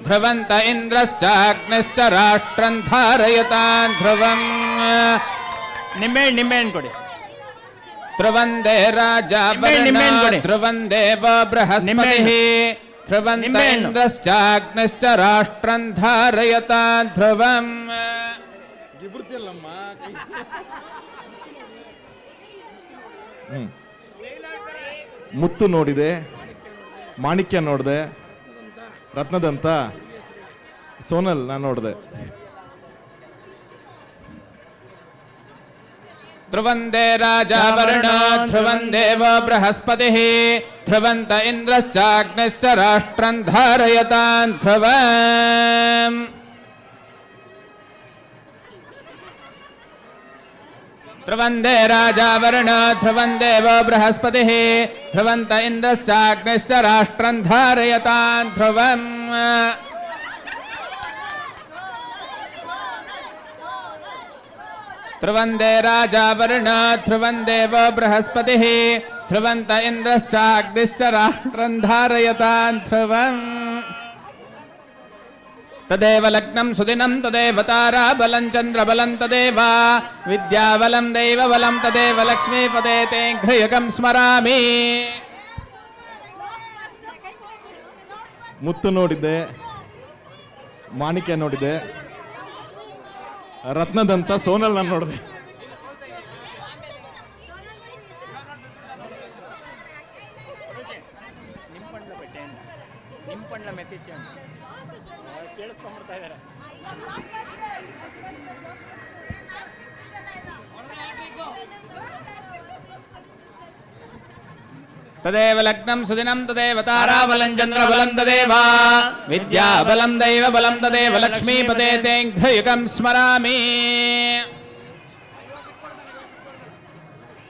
ಧ್ರುವಂತ ಇಂದ್ರಶ್ಚಾಗ್ನಿಶ್ಚ ರಾಷ್ಟ್ರಂ ಧಾರಯತಾನ್ ಧ್ರುವಂ. ನಿಂಬೆಹಣ್ಣು ಕೊಡಿ. ಧ್ರುವಂದೇ ರಾಜ ಧ್ರುವಂ ದೇವ ಬೃಹಸ್ಪತಿಃ ಧ್ರುವಂತ ಇಂದ್ರಶ್ಚಾಗ್ನಿಶ್ಚ ರಾಷ್ಟ್ರಂ ಧಾರಯತಾನ್ ಧ್ರುವಂ. ಮುತ್ತು ನೋಡಿದೆ, ಮಾಣಿಕ್ಯ ನೋಡಿದೆ, ರತ್ನದಂತ ಸೋನಲ್ ನಾನು ನೋಡಿದೆ. ಧ್ರುವಂದೇ ರಾಜ ವರ್ಣ ಧ್ರುವಂ ದೇವ ಬೃಹಸ್ಪತಿಃ ಧ್ರುವಂತ ಇಂದ್ರಶ್ಚಾಗ್ನಿಶ್ಚ ರಾಷ್ಟ್ರಂ ಧಾರಯತಾನ್ ಧ್ರುವಂ. ಧ್ರುವಂದೇ ರಾಜ ವರ್ಣ ಧ್ರುವಂ ದೇವ ಬೃಹಸ್ಪತಿಃ ಧ್ರುವಂತ ಇಂದ್ರಶ್ಚಾಗ್ನಿಶ್ಚ ರಾಷ್ಟ್ರಂ ಧಾರಯತಾನ್ ಧ್ರುವಂ. ಧ್ರುವಂದೇ ರಾಜ ವರ್ಣ ಧ್ರುವಂ ದೇವ ಬೃಹಸ್ಪತಿಃ ಧ್ರುವಂತ ಇಂದ್ರಶ್ಚಾಗ್ನಿಶ್ಚ ರಾಷ್ಟ್ರಂ ಧಾರಯತಾನ್ ಧ್ರುವಂ. ತದೇವ ಲಗ್ನಂ ಸುದಿನಂ ತದೇವ ತಾರಾಬಲಂ ಚಂದ್ರಬಲಂ ತದೇವ ವಿದ್ಯಾಬಲಂ ದೈವಬಲಂ ತದೇವ ಲಕ್ಷ್ಮೀಪದೇ ತೇ ಘ್ರಿಯಕಂ ಸ್ಮರಾಮಿ. ಮುತ್ತು ನೋಡಿದ್ದೆ, ಮಾಣಿಕ್ಯ ನೋಡಿದೆ, ರತ್ನದಂತ ಸೋನಲ್ ನಾನು ನೋಡಿದೆ. ಕೇಳಿಸ್ಕೊಂಡ್ಬಿಡ್ತಾ ಇದ್ದಾರೆ. ತದೇವ ಲಗ್ನಂ ಸುದಿನಂ ತದೇವ ತಾರಾಬಲಂ ಚಂದ್ರಬಲಂ ತದೇವ ವಿದ್ಯಾಬಲಂ ದೈವಬಲಂ ತದೇವ ಲಕ್ಷ್ಮೀಪದೇ ತೇ ಘ್ರಿಯಕಂ ಸ್ಮರಾಮಿ.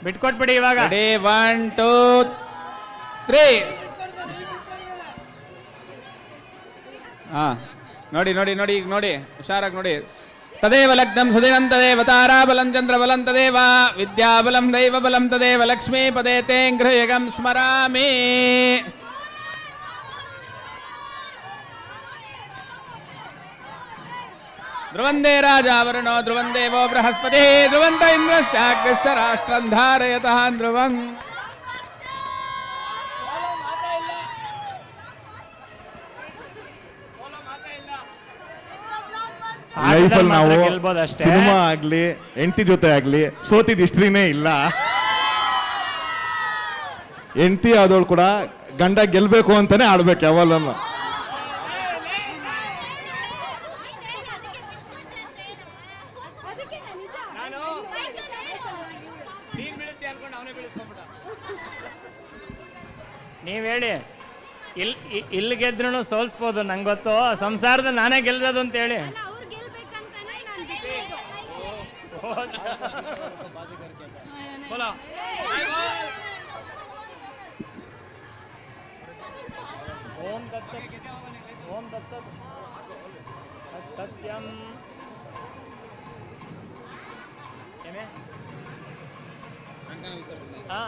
ಬಿಟ್ಕೊಟ್ಬಿಡಿ ಇವಾಗ. 1 2 3. ನೋಡಿ ನೋಡಿ ನೋಡಿ ಈಗ ನೋಡಿ ಹುಷಾರಾಗಿ ನೋಡಿ. ತದೇವ ಲಗ್ನಂ ಸುದಿನಂ ತದೇವ ತಾರಾಬಲಂ ಚಂದ್ರಬಲಂ ತದೇವ ವಿದ್ಯಾಬಲಂ ದೈವಬಲಂ ತದೇವ ಲಕ್ಷ್ಮೀಪದೇ ತೇ ಘ್ರಿಯಕಂ ಸ್ಮರಾಮಿ. ಧ್ರುವಂದೇ ರಾಜ ವರ್ಣೋ ಧ್ರುವಂ ದೇವೋ ಬೃಹಸ್ಪತಿಃ ಧ್ರುವಂತ ಇಂದ್ರಶ್ಚಾಗ್ನಿಶ್ಚ ರಾಷ್ಟ್ರಂ ಧಾರಯತಾನ್ ಧ್ರುವಂ. ಲೈಫಲ್ಲಿ ನಾವು ಗೆಲ್ಬೋದಷ್ಟೇ. ಸಿನಿಮಾ ಆಗ್ಲಿ ಹೆಂಡತಿ ಜೊತೆ ಆಗ್ಲಿ ಸೋತಿದ್ ಹಿಸ್ಟ್ರಿನೇ ಇಲ್ಲ. ಹೆಂಡತಿ ಆದವಳು ಕೂಡ ಗಂಡ ಗೆಲ್ಬೇಕು ಅಂತಾನೆ ಆಡ್ಬೇಕು ಯಾವಲ್ಲ. ನೀವ್ ಹೇಳಿ, ಇಲ್ಲಿ ಗೆದ್ರು ಸೋಲ್ಸ್ಬೋದು, ನಂಗೆ ಗೊತ್ತು. ಸಂಸಾರದ ನಾನೇ ಗೆಲ್ದದು ಅಂತ ಹೇಳಿ. ಓಂ ತತ್ಸತ್ ಓಂ ತತ್ಸತ್ ಸತ್ಯಂ. ಹಾ